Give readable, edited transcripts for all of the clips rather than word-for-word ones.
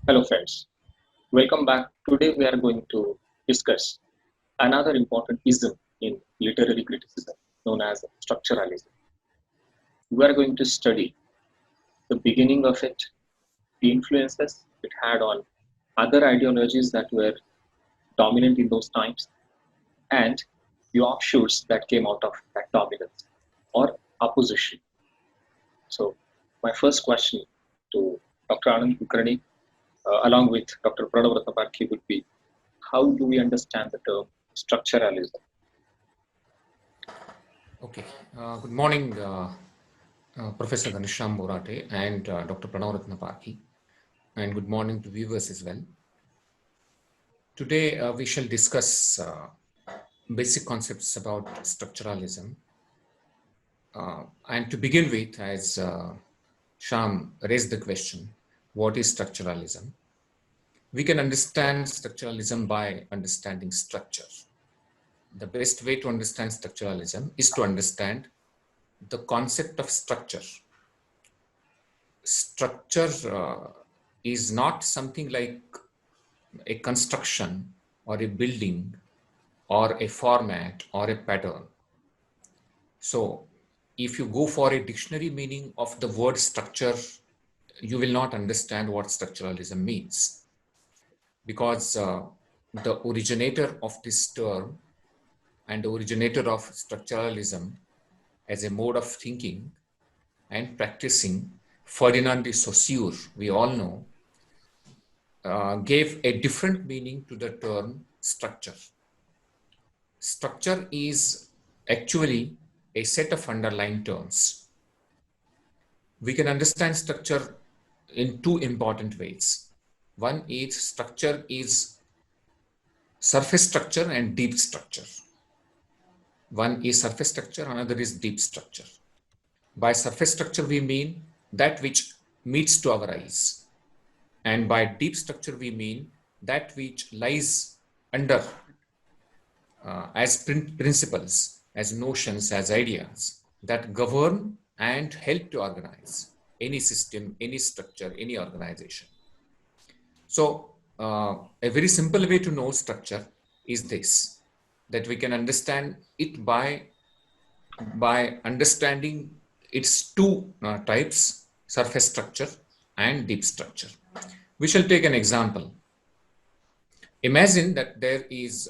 Hello friends, welcome back. Today we are going to discuss another important ism in literary criticism known as structuralism. We are going to study the beginning of it, the influences it had on other ideologies that were dominant in those times, and the offshoots that came out of that dominance or opposition. So, my first question to Dr. Anand Kulkarni, along with Dr. Pranav Ratnaparkhi, would be how do we understand the term structuralism? Okay. Good morning, Professor Ganesham Borate and Dr. Pranav Ratnaparkhi, and good morning to viewers as well. Today, we shall discuss basic concepts about structuralism. And to begin with, as Sham raised the question, what is structuralism? We can understand structuralism by understanding structure. The best way to understand structuralism is to understand the concept of structure. Structure is not something like a construction or a building or a format or a pattern. So if you go for a dictionary meaning of the word structure, you will not understand what structuralism means, because the originator of this term and the originator of structuralism as a mode of thinking and practicing, Ferdinand de Saussure, we all know, gave a different meaning to the term structure. Structure is actually a set of underlying terms. We can understand structure in two important ways. One is structure is surface structure and deep structure. One is surface structure, another is deep structure. By surface structure, we mean that which meets to our eyes. And by deep structure, we mean that which lies under as principles, as notions, as ideas that govern and help to organize any system, any structure, any organization. So a very simple way to know structure is this, that we can understand it by understanding its two types, surface structure and deep structure. We shall take an example. Imagine that there is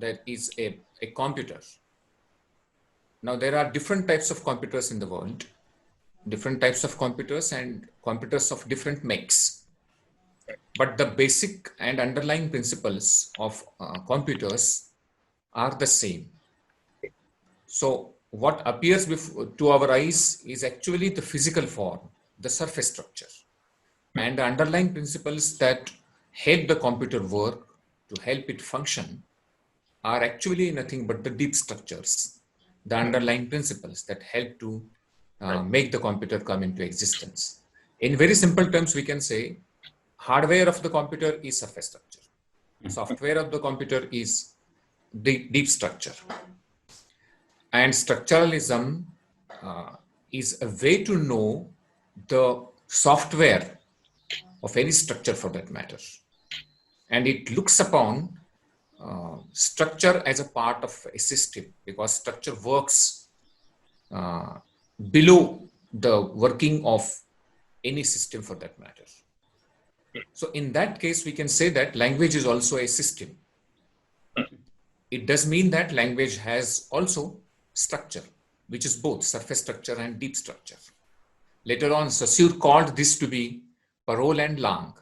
a computer. Now there are different types of computers in the world, different types of computers and computers of different makes. But the basic and underlying principles of computers are the same. So what appears to our eyes is actually the physical form, the surface structure. And the underlying principles that help the computer work, to help it function, are actually nothing but the deep structures, the underlying principles that help to make the computer come into existence. In very simple terms, we can say hardware of the computer is surface structure. Software of the computer is deep structure. And structuralism is a way to know the software of any structure for that matter. And it looks upon structure as a part of a system, because structure works below the working of any system for that matter. So in that case, we can say that language is also a system. It does mean that language has also structure, which is both surface structure and deep structure. Later on, Saussure called this to be parole and langue.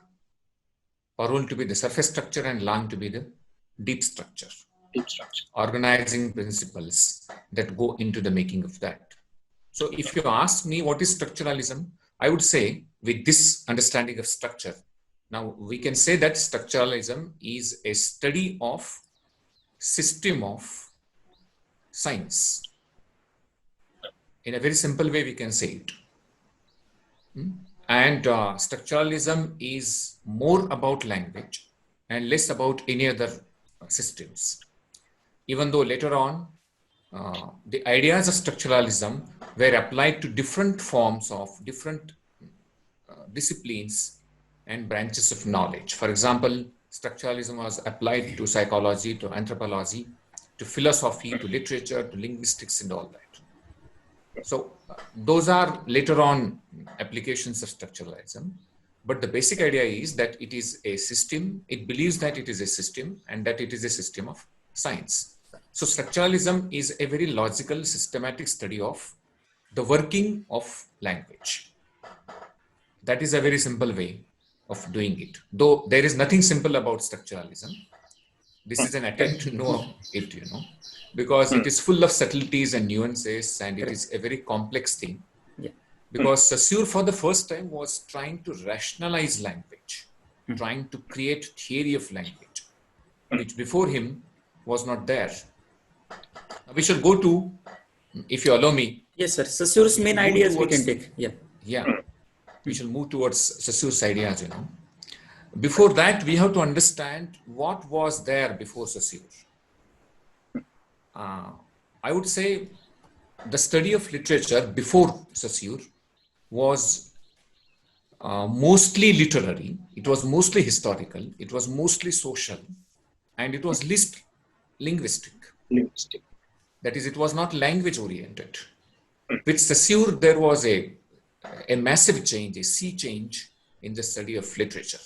Parole to be the surface structure and langue to be the deep structure. Organizing principles that go into the making of that. So if you ask me what is structuralism, I would say, with this understanding of structure, now we can say that structuralism is a study of system of science. In a very simple way, we can say it. And structuralism is more about language and less about any other systems. Even though later on, the ideas of structuralism were applied to different forms of different disciplines and branches of knowledge. For example, structuralism was applied to psychology, to anthropology, to philosophy, to literature, to linguistics, and all that. So those are later on applications of structuralism. But the basic idea is that it is a system. It believes that it is a system and that it is a system of science. So structuralism is a very logical, systematic study of the working of language. That is a very simple way of doing it. Though there is nothing simple about structuralism. This is an attempt to know it, because it is full of subtleties and nuances, and it is a very complex thing. Yeah. Because Saussure for the first time was trying to rationalize language, trying to create theory of language, which before him was not there. We shall go to, if you allow me. Yes, sir. Saussure's main ideas we can take. Yeah. We shall move towards Saussure's ideas, Before that, we have to understand what was there before Saussure. I would say the study of literature before Saussure was mostly literary, it was mostly historical, it was mostly social, and it was least linguistic. That is, it was not language oriented. With Saussure, there was a massive change, a sea change in the study of literature.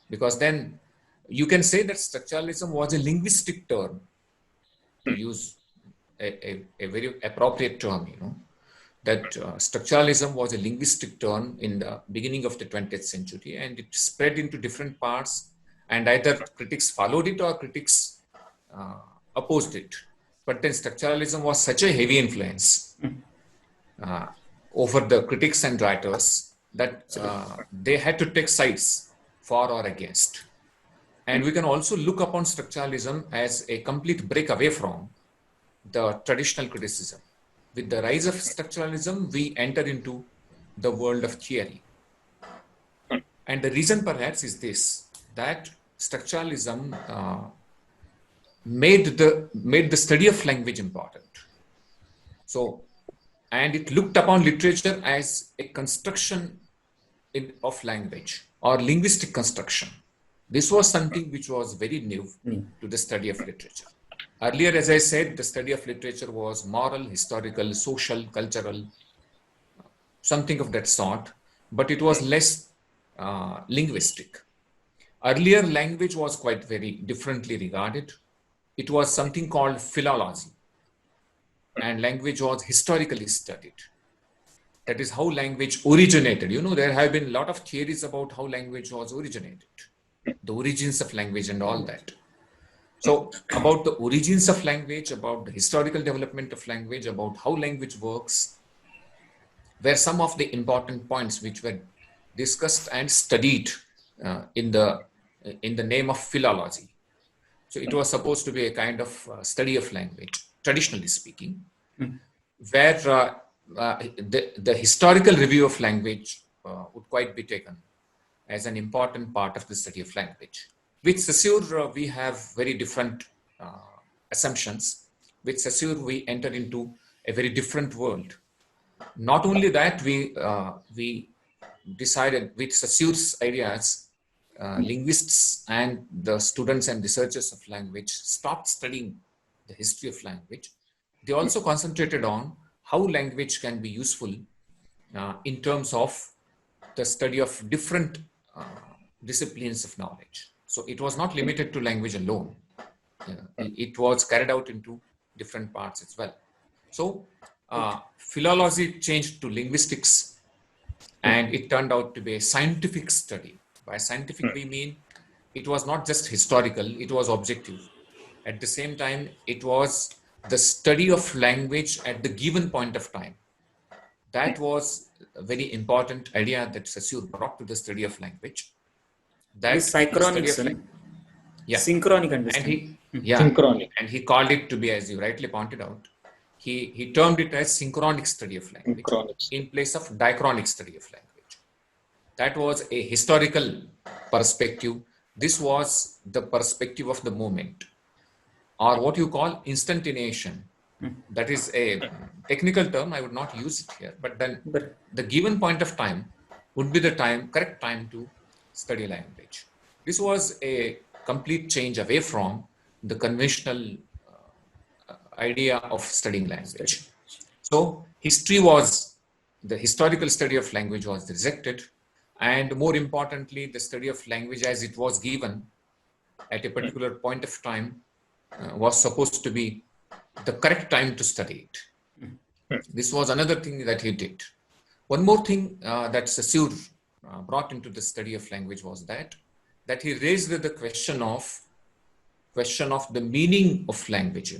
Because then you can say that structuralism was a linguistic term, to use a very appropriate term, that structuralism was a linguistic term in the beginning of the 20th century, and it spread into different parts, and either critics followed it or critics opposed it. But then structuralism was such a heavy influence over the critics and writers that they had to take sides for or against. And we can also look upon structuralism as a complete break away from the traditional criticism. With the rise of structuralism, we enter into the world of theory. And the reason perhaps is this, that structuralism made the study of language important. So, and it looked upon literature as a construction of language or linguistic construction. This was something which was very new to the study of literature. Earlier, as I said, the study of literature was moral, historical, social, cultural, something of that sort, but it was less linguistic. Earlier, language was quite very differently regarded. It was something called philology, and language was historically studied. That is how language originated. There have been a lot of theories about how language was originated, the origins of language and all that. So about the origins of language, about the historical development of language, about how language works, were some of the important points which were discussed and studied in the name of philology. So it was supposed to be a kind of study of language, traditionally speaking, where the historical review of language would quite be taken as an important part of the study of language. With Saussure, we have very different assumptions. With Saussure, we enter into a very different world. Not only that, we decided with Saussure's ideas, linguists and the students and researchers of language stopped studying the history of language. They also concentrated on how language can be useful in terms of the study of different disciplines of knowledge. So it was not limited to language alone. It was carried out into different parts as well. So philology changed to linguistics, and it turned out to be a scientific study. By scientific, we mean it was not just historical, it was objective. At the same time, it was the study of language at the given point of time. That was a very important idea that Saussure brought to the study of language. That is synchronic, synchronic understanding. Synchronic. And he called it to be, as you rightly pointed out, he termed it as synchronic study of language in place of diachronic study of language. That was a historical perspective. This was the perspective of the moment, or what you call instantaneation. That is a technical term, I would not use it here, but then the given point of time would be the correct time to study language. This was a complete change away from the conventional idea of studying language. So the historical study of language was rejected, and more importantly, the study of language as it was given at a particular point of time was supposed to be the correct time to study it. This was another thing that he did. One more thing that Saussure brought into the study of language was that he raised the question of the meaning of language.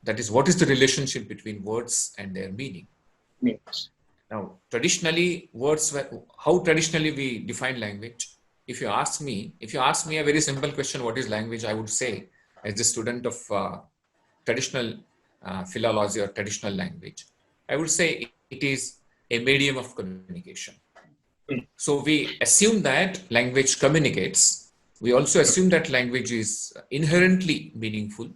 That is, what is the relationship between words and their meaning? Yes. Now, traditionally, how traditionally we define language. If you ask me a very simple question, what is language? I would say, as a student of traditional philology or traditional language, I would say it is a medium of communication. So we assume that language communicates. We also assume that language is inherently meaningful.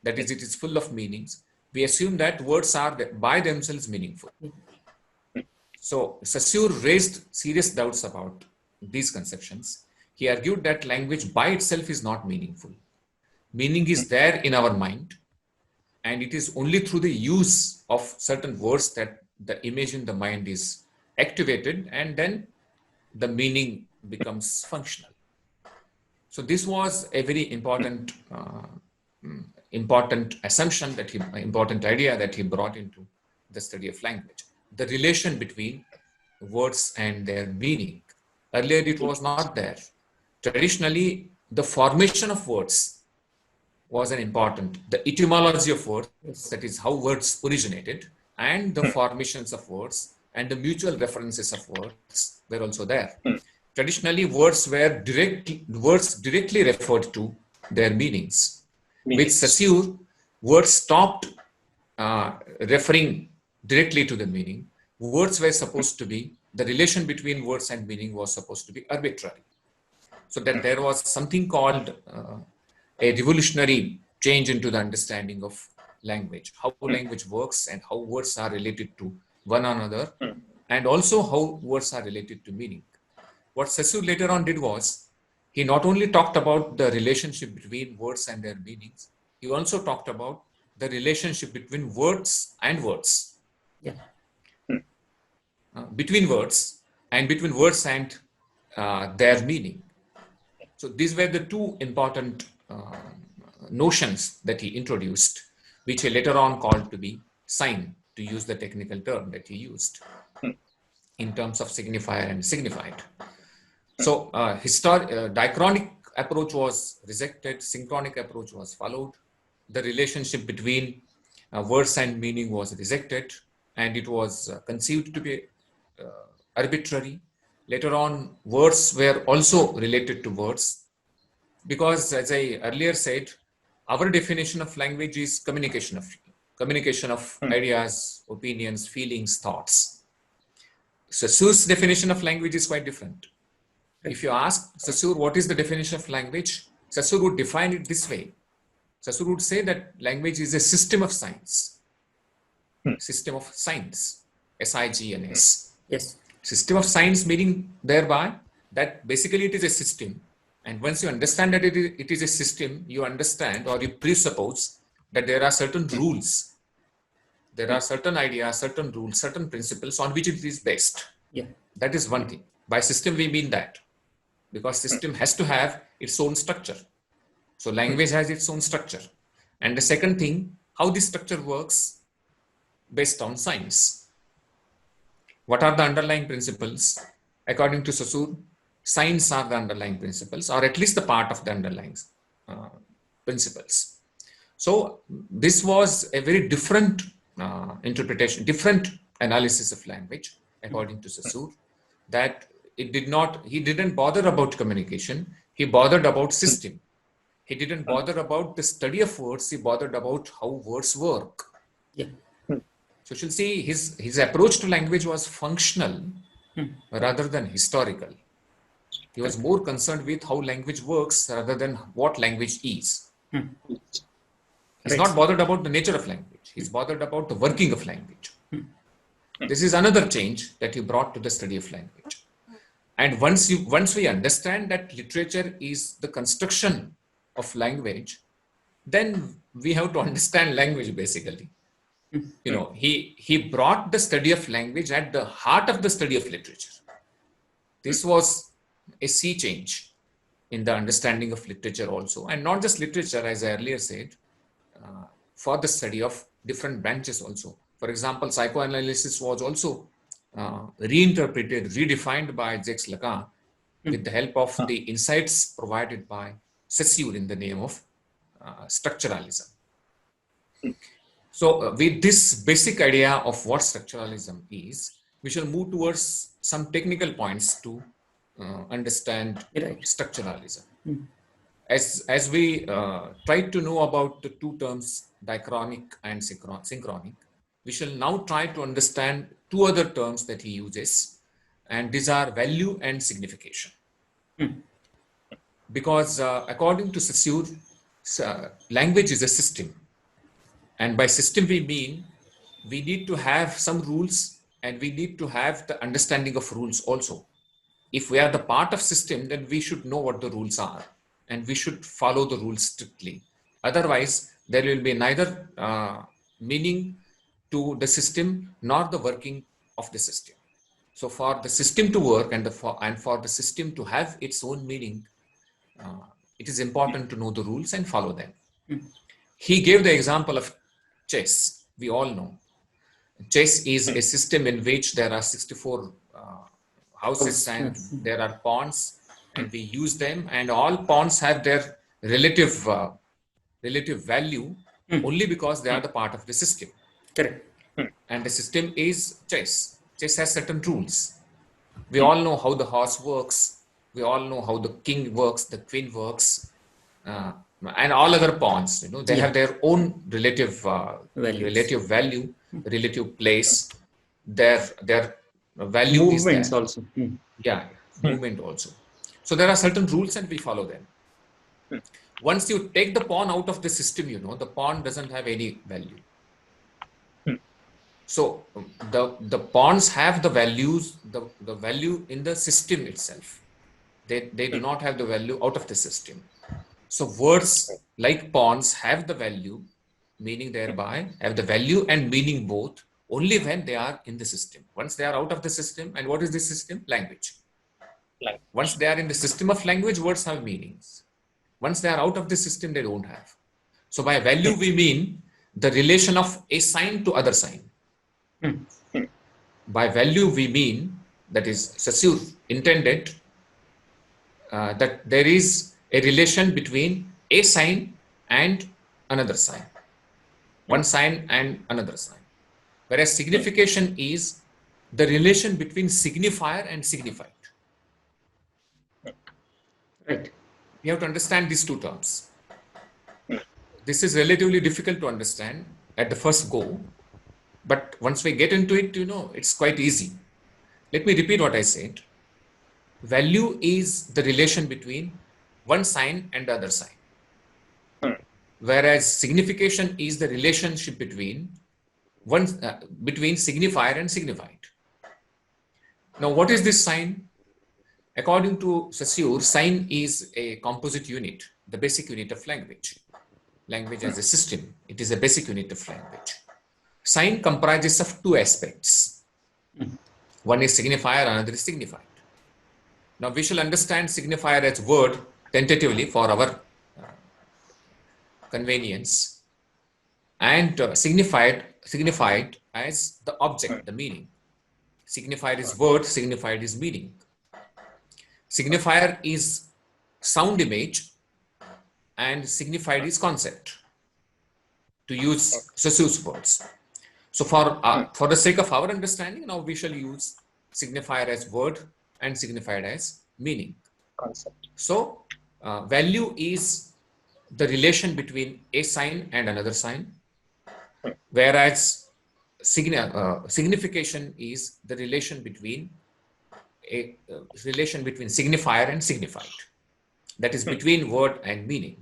That is, it is full of meanings. We assume that words are by themselves meaningful. So Saussure raised serious doubts about these conceptions. He argued that language by itself is not meaningful. Meaning is there in our mind, and it is only through the use of certain words that the image in the mind is activated, and then the meaning becomes functional. So this was a very important assumption important idea that he brought into the study of language. The relation between words and their meaning. Earlier it was not there. Traditionally, the formation of words was the etymology of words, that is how words originated, and the formations of words and the mutual references of words were also there. Traditionally, words directly referred to their meanings. With Saussure, words stopped referring directly to the meaning. Words were supposed to be, the relation between words and meaning was supposed to be arbitrary. So that there was something called a revolutionary change into the understanding of language, how language works and how words are related to one another, and also how words are related to meaning. What Saussure later on did was, he not only talked about the relationship between words and their meanings, he also talked about the relationship between words and words. Yeah. Between words and their meaning. So these were the two important notions that he introduced, which he later on called to be sign, to use the technical term that he used in terms of signifier and signified. So diachronic approach was rejected, synchronic approach was followed. The relationship between words and meaning was rejected, and it was conceived to be arbitrary. Later on, words were also related to words, because as I earlier said, our definition of language is communication of ideas, opinions, feelings, thoughts. Saussure's definition of language is quite different. If you ask Saussure what is the definition of language, Saussure would define it this way. Saussure would say that language is a system of signs. System of signs, S-I-G-N-S. Yes. System of signs, meaning thereby that basically it is a system. And once you understand that it is a system, you understand or you presuppose that there are certain rules. There are certain ideas, certain rules, certain principles on which it is based. Yeah. That is one thing. By system, we mean that. Because system has to have its own structure. So language has its own structure. And the second thing, how this structure works based on signs. What are the underlying principles? According to Saussure, signs are the underlying principles, or at least the part of the underlying principles. So this was a very different interpretation, different analysis of language, according to Saussure, that he didn't bother about communication, he bothered about system. He didn't bother about the study of words, he bothered about how words work. Yeah. So you'll see his approach to language was functional rather than historical. He was more concerned with how language works rather than what language is. He's not bothered about the nature of language. He's bothered about the working of language. This is another change that he brought to the study of language. And once we understand that literature is the construction of language, then we have to understand language basically. You know, he brought the study of language at the heart of the study of literature. This was a sea change in the understanding of literature also, and not just literature, as I earlier said, for the study of different branches also. For example, psychoanalysis was also reinterpreted, redefined by Jacques Lacan with the help of the insights provided by Saussure in the name of structuralism. So with this basic idea of what structuralism is, we shall move towards some technical points to understand structuralism. As we try to know about the two terms, diachronic and synchronic, we shall now try to understand two other terms that he uses, and these are value and signification. Because according to Saussure, language is a system. And by system, we mean we need to have some rules and we need to have the understanding of rules also. If we are the part of system, then we should know what the rules are and we should follow the rules strictly. Otherwise, there will be neither meaning to the system nor the working of the system. So for the system to work and for the system to have its own meaning, it is important to know the rules and follow them. He gave the example of chess. We all know chess is a system in which there are 64 houses and there are pawns, and we use them, and all pawns have their relative value only because they are the part of the system. Correct. And the system is chess. Chess has certain rules. We all know how the horse works. We all know how the king works, the queen works, and all other pawns. You know, they have their own relative value, relative place. Their value movements is there. Also. Yeah, movement also. So there are certain rules and we follow them. Once you take the pawn out of the system, you know, the pawn doesn't have any value. So the pawns have the values, the value in the system itself. They do not have the value out of the system. So words like pawns have the value, meaning thereby have the value and meaning both only when they are in the system. Once they are out of the system, and what is the system? Language. Once they are in the system of language, words have meanings. Once they are out of the system, they don't have. So by value, we mean the relation of a sign to other sign. By value, we mean, that is Saussure intended that there is a relation between a sign and another sign. One sign and another sign. Whereas signification is the relation between signifier and signified. Right. We have to understand these two terms. This is relatively difficult to understand at the first go, but once we get into it, you know, it's quite easy. Let me repeat what I said. Value is the relation between one sign and the other sign. Whereas signification is the relationship between between signifier and signified. Now, what is this sign? According to Saussure, sign is a composite unit, the basic unit of language. Language as a system, it is a basic unit of language. Sign comprises of two aspects. One is signifier, another is signified. Now, we shall understand signifier as word tentatively for our convenience, and signified as the object, the meaning. Signified is word, signified is meaning. Signifier is sound image and signified is concept, to use Saussure's words. So for the sake of our understanding, now we shall use signifier as word and signified as meaning. Concept. So value is the relation between a sign and another sign, whereas signification is the relation between signifier and signified, that is between word and meaning.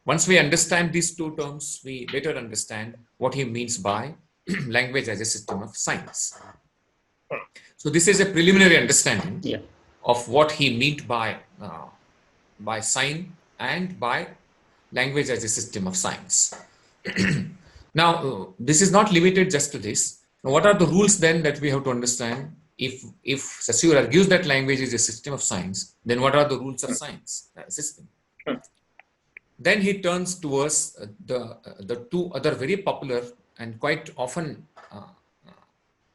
Once we understand these two terms, we better understand what he means by language as a system of signs. So this is a preliminary understanding of what he meant by sign and by language as a system of signs. Now, this is not limited just to this. Now, what are the rules then that we have to understand? If Saussure argues that language is a system of signs, then what are the rules of science system? Then he turns towards the two other very popular and quite often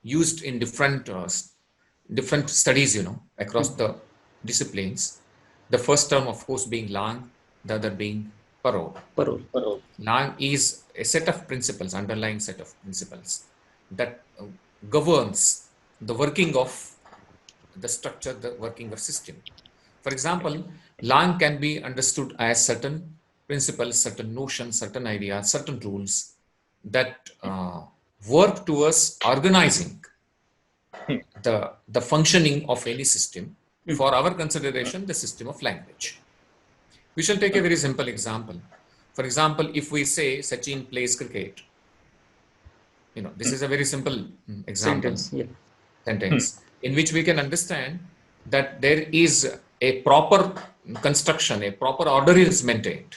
used in different studies, across the disciplines. The first term, of course, being langue, the other being parole. Langue is a set of principles, underlying set of principles that governs the working of the structure, the working of system. For example, langue can be understood as certain principles, certain notions, certain ideas, certain rules that work towards organizing the functioning of any system. For our consideration, the system of language. We shall take a very simple example. For example, if we say Sachin plays cricket, this is a very simple example, sentence in which we can understand that there is a proper construction, a proper order is maintained.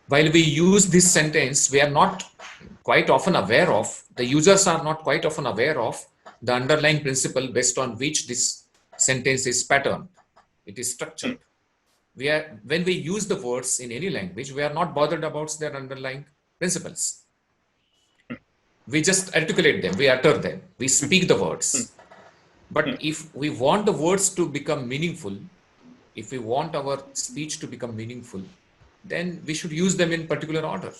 While we use this sentence, we are not quite often aware of, the users are not quite often aware of the underlying principle based on which this sentence is patterned, it is structured. When we use the words in any language, we are not bothered about their underlying principles. We just articulate them, we utter them, we speak the words. But if we want the words to become meaningful, if we want our speech to become meaningful, then we should use them in particular order.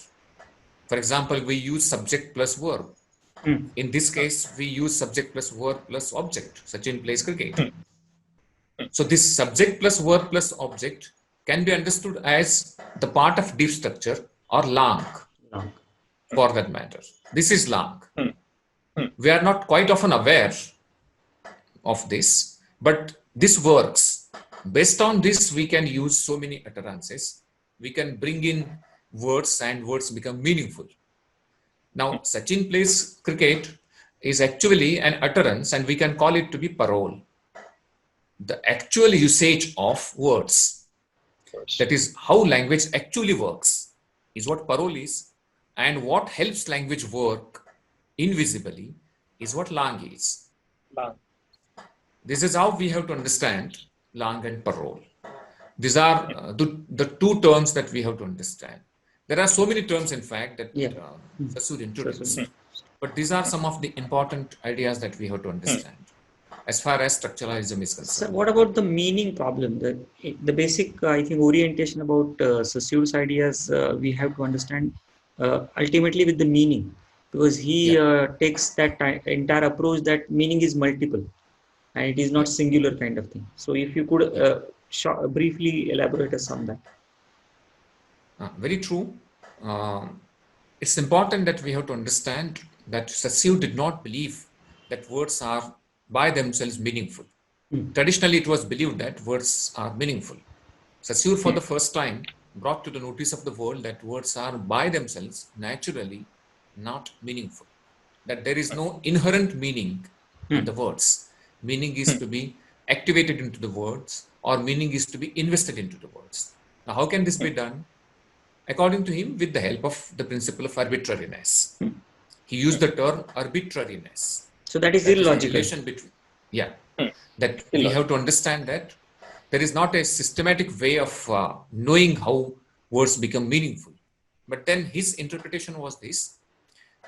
For example, we use subject plus verb. In this case, we use subject plus verb plus object. Sachin plays cricket. So this subject plus verb plus object can be understood as the part of deep structure or langue, for that matter. This is langue. We are not quite often aware of this, but this works. Based on this, we can use so many utterances. We can bring in words and words become meaningful. Now, Sachin plays cricket is actually an utterance and we can call it to be parole. The actual usage of words, that is how language actually works, is what parole is, and what helps language work invisibly is what langue is. This is how we have to understand langue and parole. These are the two terms that we have to understand. There are so many terms, in fact, that Saussure introduced. But these are some of the important ideas that we have to understand as far as structuralism is concerned. So what about the meaning problem? The basic, I think, orientation about Saussure's ideas, we have to understand ultimately with the meaning, because he takes that entire approach that meaning is multiple and it is not singular kind of thing. So if you could briefly elaborate us on that. Very true. It's important that we have to understand that Saussure did not believe that words are by themselves meaningful. Traditionally, it was believed that words are meaningful. Saussure, for the first time, brought to the notice of the world that words are by themselves naturally not meaningful. That there is no inherent meaning in the words. Meaning is to be activated into the words, or meaning is to be invested into the words. Now, how can this be done? According to him, with the help of the principle of arbitrariness. He used the term arbitrariness. So that is illogical. That we have to understand that there is not a systematic way of knowing how words become meaningful. But then his interpretation was this,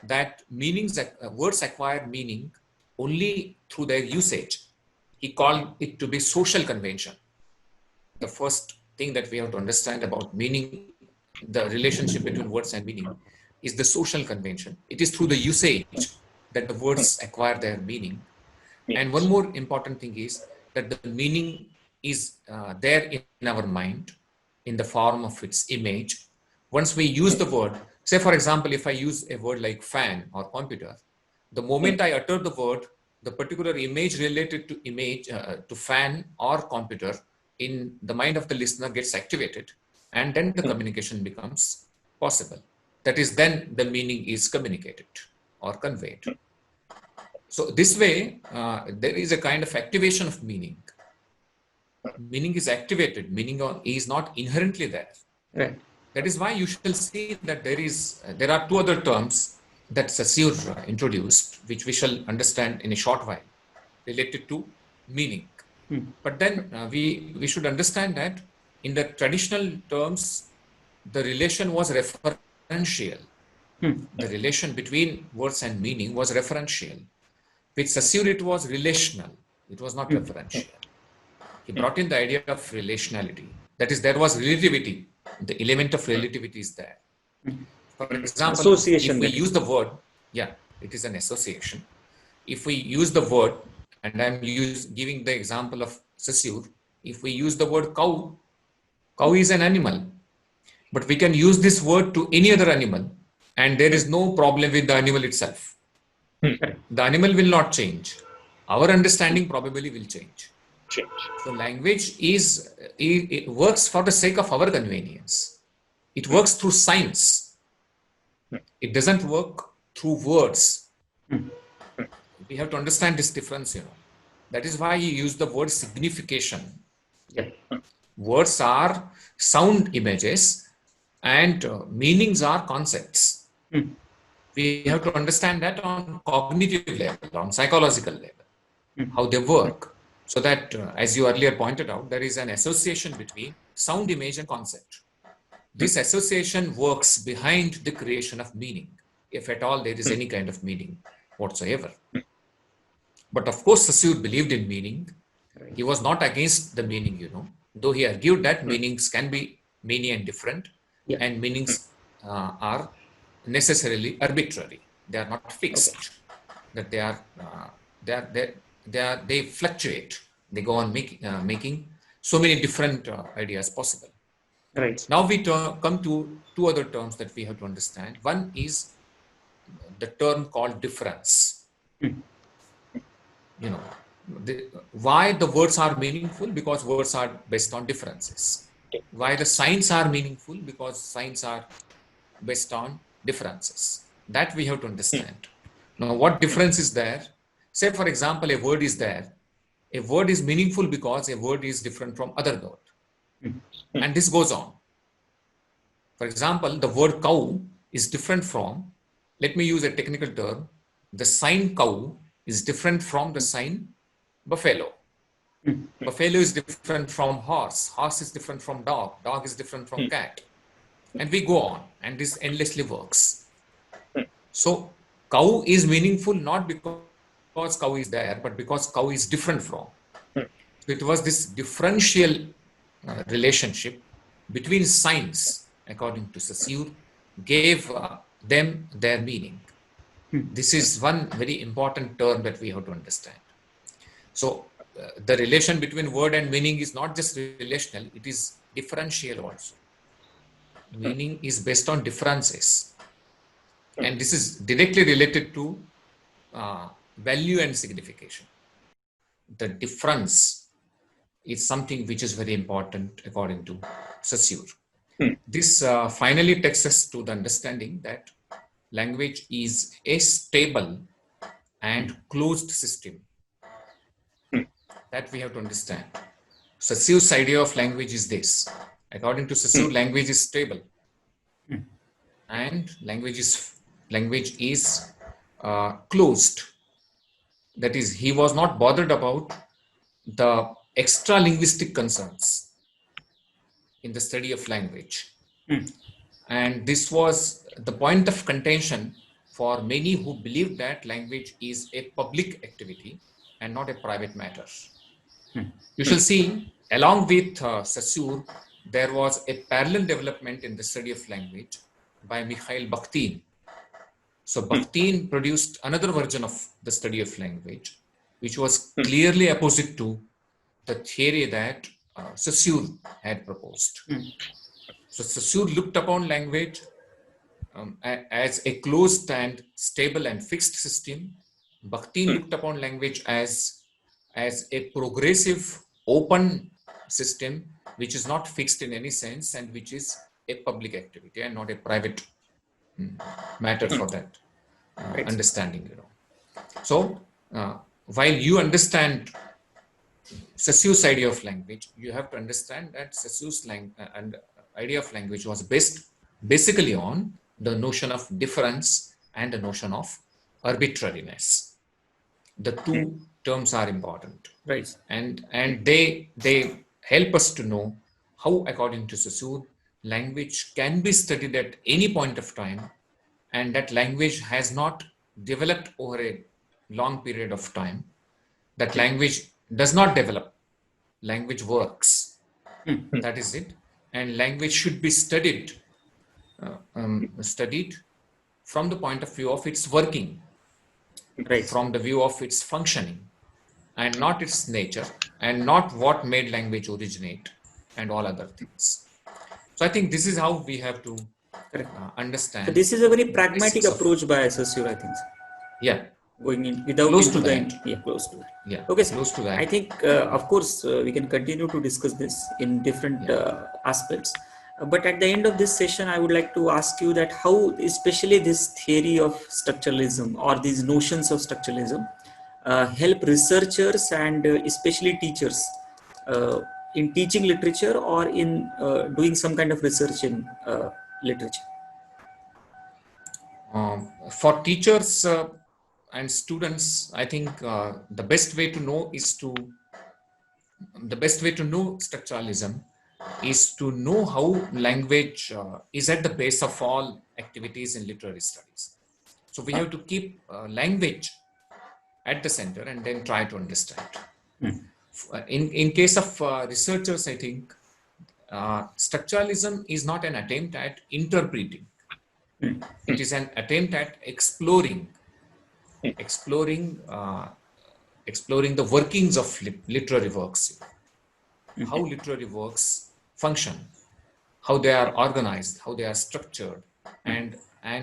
that words acquire meaning only through their usage. He called it to be social convention. The first thing that we have to understand about meaning, the relationship between words and meaning, is the social convention. It is through the usage that the words acquire their meaning. And one more important thing is that the meaning is there in our mind in the form of its image. Once we use the word, say for example, if I use a word like fan or computer, the moment I utter the word, the particular image related to fan or computer in the mind of the listener gets activated, and then the communication becomes possible. That is, then the meaning is communicated or conveyed. So this way, there is a kind of activation of meaning Meaning is activated. Meaning is not inherently there. Right. That is why you shall see that there are two other terms that Saussure introduced, which we shall understand in a short while, related to meaning. But then we should understand that in the traditional terms, the relation was referential. The relation between words and meaning was referential. With Saussure, it was relational. It was not referential. He brought in the idea of relationality. That is, there was relativity. The element of relativity is there. For example, Association, if we that is. use the word, yeah, it is an association. If we use the word, and I'm giving the example of Saussure, if we use the word cow, cow is an animal, but we can use this word to any other animal, and there is no problem with the animal itself. The animal will not change. Our understanding probably will change. So language it works for the sake of our convenience. It works through science. It doesn't work through words. We have to understand this difference, That is why you use the word signification. Yeah. Words are sound images and meanings are concepts. We have to understand that on cognitive level, on psychological level, how they work. So that, as you earlier pointed out, there is an association between sound, image, and concept. This association works behind the creation of meaning, if at all there is any kind of meaning whatsoever. But of course, Saussure believed in meaning. He was not against the meaning, though he argued that meanings can be many and different, and meanings are necessarily arbitrary. They are not fixed. That they fluctuate. They go on making so many different ideas possible. Right. Now we come to two other terms that we have to understand. One is the term called difference. Why the words are meaningful? Because words are based on differences. Why the signs are meaningful? Because signs are based on differences. That we have to understand. Now, what difference is there? Say, for example, a word is there. A word is meaningful because a word is different from other word. And this goes on. For example, the word cow is different from, let me use a technical term, the sign cow is different from the sign buffalo. Buffalo is different from horse. Horse is different from dog. Dog is different from cat. And we go on, and this endlessly works. So cow is meaningful not because cow is there, but because cow is different from. So it was this differential relationship between signs, according to Saussure, gave them their meaning. This is one very important term that we have to understand. So the relation between word and meaning is not just relational, it is differential also. Meaning is based on differences. And this is directly related to value and signification. The difference is something which is very important according to Saussure. This finally takes us to the understanding that language is a stable and closed system. That we have to understand. Saussure's idea of language is this. According to Saussure, language is stable. And language is closed. That is, he was not bothered about the extra linguistic concerns in the study of language. And this was the point of contention for many who believed that language is a public activity and not a private matter. You shall see, along with Saussure, there was a parallel development in the study of language by Mikhail Bakhtin. So Bakhtin produced another version of the study of language, which was clearly opposite to the theory that Saussure had proposed. So Saussure looked upon language as a closed and stable and fixed system. Bakhtin looked upon language as a progressive, open system, which is not fixed in any sense and which is a public activity and not a private matter for that understanding. So while you understand Saussure idea of language, you have to understand that Saussure's idea of language was based basically on the notion of difference and the notion of arbitrariness. The two terms are important, Right. and they help us to know how, according to Saussure, language can be studied at any point of time, and that language has not developed over a long period of time. That language does not develop. Language works. That is it. And language should be studied from the point of view of its working, Right. from the view of its functioning, and not its nature, and not what made language originate, and all other things. So I think this is how we have to understand. So this is a very pragmatic basics of- approach by Saussure, I think. Yeah, Going in without Close into to the that. yeah, close to that. yeah, Okay, sir. close to that. I think, of course, we can continue to discuss this in different aspects. But at the end of this session, I would like to ask you that how, especially this theory of structuralism or these notions of structuralism, help researchers and especially teachers in teaching literature or in doing some kind of research in literature. For teachers and students, I think the best way to know structuralism is to know how language is at the base of all activities in literary studies. So we have to keep language at the center and then try to understand. In case of researchers, I think structuralism is not an attempt at interpreting. It is an attempt at exploring the workings of literary works, how literary works function, how they are organized, how they are structured, and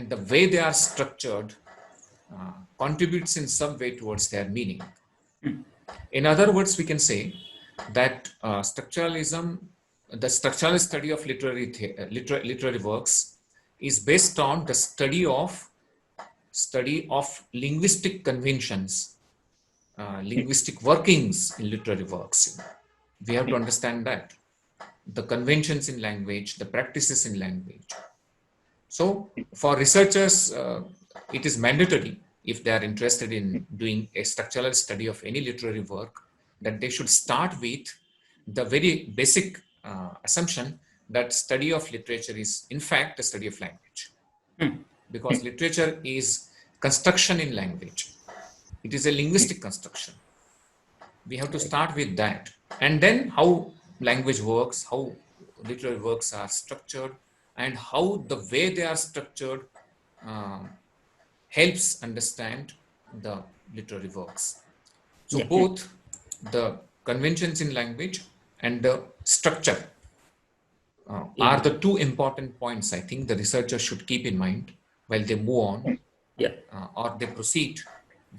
the way they are structured contributes in some way towards their meaning. In other words, we can say that structuralism, the structuralist study of literary works, is based on the study of linguistic conventions, linguistic workings in literary works. We have to understand that the conventions in language, the practices in language. So for researchers, it is mandatory, if they are interested in doing a structural study of any literary work, that they should start with the very basic assumption that study of literature is in fact the study of language. Because literature is construction in language. It is a linguistic construction. We have to start with that. And then how language works, how literary works are structured, and how the way they are structured helps understand the literary works. So both the conventions in language and the structure are the two important points I think the researchers should keep in mind while they move on or they proceed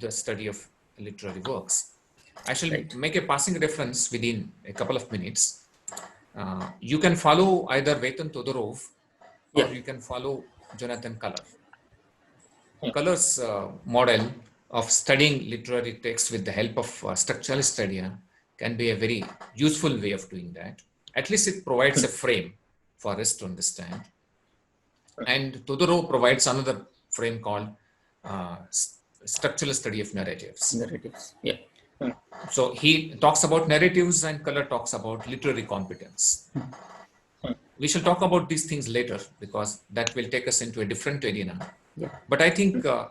the study of literary works. I shall make a passing reference within a couple of minutes. You can follow either Vetan Todorov or you can follow Jonathan Culler. Culler's model of studying literary texts with the help of structuralist idea can be a very useful way of doing that. At least it provides a frame for us to understand. And Todorov provides another frame called structural study of narratives. So he talks about narratives and Culler talks about literary competence. We shall talk about these things later because that will take us into a different arena. But I think the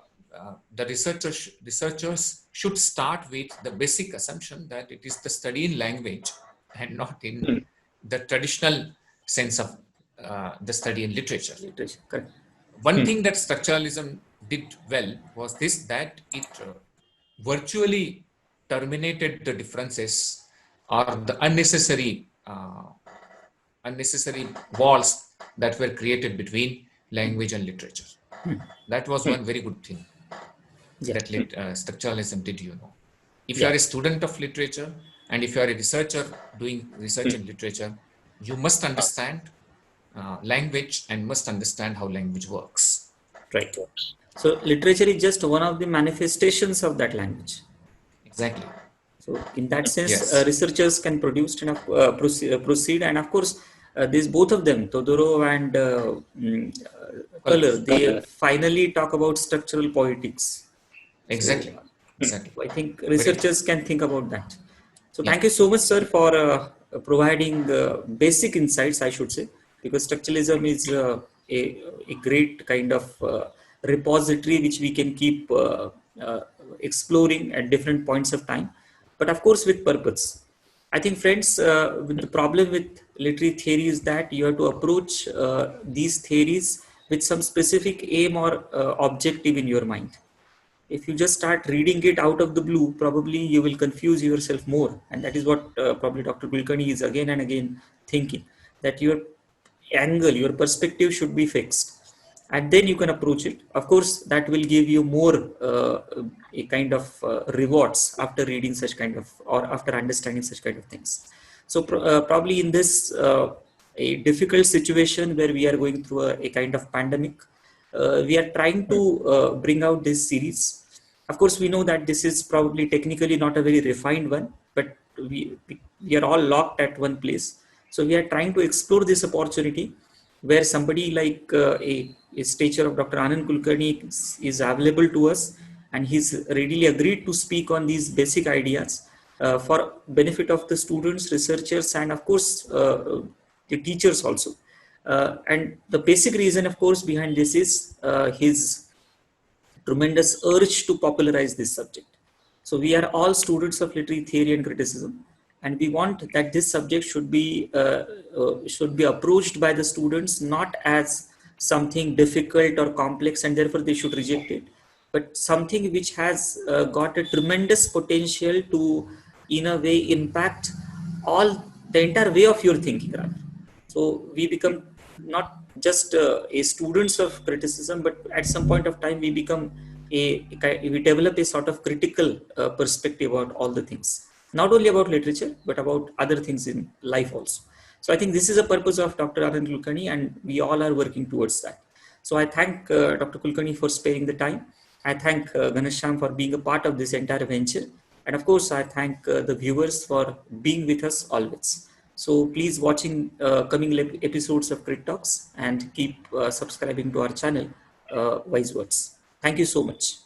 researchers should start with the basic assumption that it is the study in language and not in the traditional sense of the study in literature. One thing that structuralism did well was this, that it virtually terminated the differences or the unnecessary walls that were created between language and literature. That was one very good thing that structuralism did, If you are a student of literature and if you are a researcher doing research in literature, you must understand language and must understand how language works. Right. So literature is just one of the manifestations of that language. Exactly. So in that sense, Yes. researchers can produce and proceed, and of course, there's both of them, Todorov and Color. They finally talk about structural poetics. So Exactly. Exactly. I think Very true. researchers can think about that. So Yeah. thank you so much, sir, for providing basic insights, I should say, because structuralism is a great kind of repository which we can keep uh, exploring at different points of time, but of course with purpose. I think, friends, with the problem with literary theory is that you have to approach these theories with some specific aim or objective in your mind. If you just start reading it out of the blue, probably you will confuse yourself more. And that is what probably Dr. Kulkarni is again and again thinking, that your angle, your perspective should be fixed. And then you can approach it. Of course, that will give you more a kind of rewards after reading such kind of, or after understanding such kind of things. So probably in this a difficult situation where we are going through a kind of pandemic, we are trying to bring out this series. Of course, we know that this is probably technically not a very refined one, but we are all locked at one place. So we are trying to explore this opportunity where somebody like a stature of Dr. Anand Kulkarni is available to us, and he's readily agreed to speak on these basic ideas for benefit of the students, researchers, and of course the teachers also. And the basic reason, of course, behind this is his tremendous urge to popularize this subject. So we are all students of literary theory and criticism, and we want that this subject should be approached by the students not as something difficult or complex, and therefore they should reject it, but something which has got a tremendous potential to, in a way, impact all the entire way of your thinking, rather. So we become not just a students of criticism, but at some point of time we become we develop a sort of critical perspective about all the things, not only about literature, but about other things in life also. So I think this is the purpose of Dr. Anand Kulkarni, and we all are working towards that. So I thank Dr. Kulkarni for sparing the time. I thank Ganesham for being a part of this entire venture. And of course, I thank the viewers for being with us always. So please watching coming episodes of Crit Talks, and keep subscribing to our channel, Wise Words. Thank you so much.